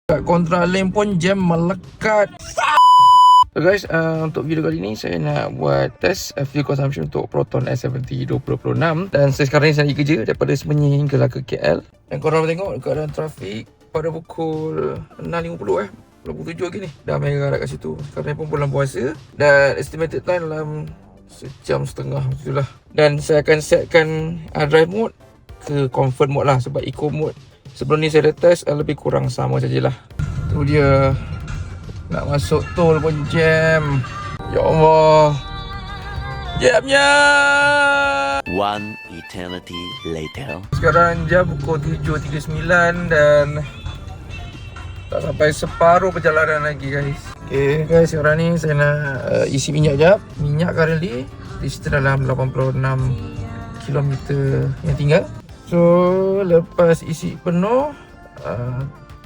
Kat kontra lane pun jam melekat. So guys, untuk video kali ni saya nak buat test fuel consumption untuk Proton S70 2026. Dan saya sekarang ni saya lagi kerja daripada Semenyi hinggalah ke KL. Dan korang tengok keadaan trafik pada pukul 6.50 pukul 7 lagi ni. Dah merah kat situ. Sekarang ni pun bulan puasa. Dan estimated time dalam sejam setengah macam lah. Dan saya akan setkan drive mode ke comfort mode lah. Sebab eco mode sebelum ni saya dah test lebih kurang sama sajalah. Tu dia. Nak masuk tol pun jam. Ya Allah. Jamnya. One eternity later. Sekarang jam pukul 7.39 dan tak sampai separuh perjalanan lagi guys. Okay guys, sekarang ni saya nak isi minyak jap. Minyak currently distance dalam 86 km yang tinggal. So lepas isi penuh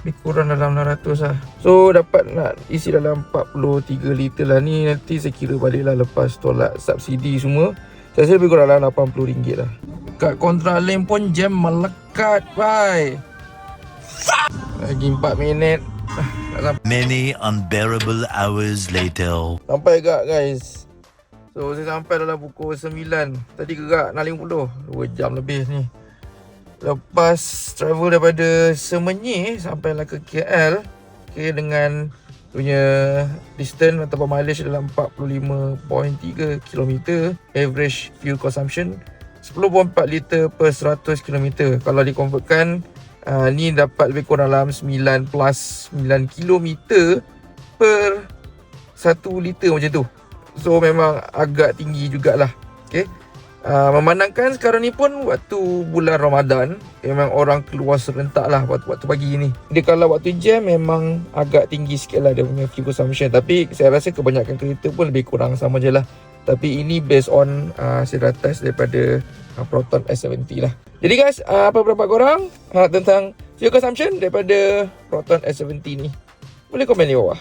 lebih kurang dalam 600 lah. So dapat nak isi dalam 43 liter lah. Ni nanti saya kira balik lah lepas tolak subsidi semua. Saya rasa lebih kurang dalam RM80 lah. Kat kontra lane pun jam melekat bye. Lagi 4 minit. Many unbearable hours later. Sampai gak guys. So saya sampai dalam pukul 9. Tadi gerak 6.50. 2 jam lebih ni. Lepas travel daripada Semenyi sampailah ke KL, okay, dengan punya distance atau mileage dalam 45.3 km, average fuel consumption 10.4 liter per 100 km. Kalau dikonvertkan ni dapat lebih kurang dalam 9 plus 9 km per 1 liter macam tu. So memang agak tinggi jugalah. Okay. Memandangkan sekarang ni pun waktu bulan Ramadan, memang orang keluar serentak lah waktu pagi ni. Dia kalau waktu jam memang agak tinggi sikit lah dia punya fuel consumption. Tapi saya rasa kebanyakan kereta pun lebih kurang sama je lah. Tapi ini based on saya dah test daripada Proton S70 lah. Jadi guys, apa pendapat korang tentang fuel consumption daripada Proton S70 ni? Boleh komen di bawah.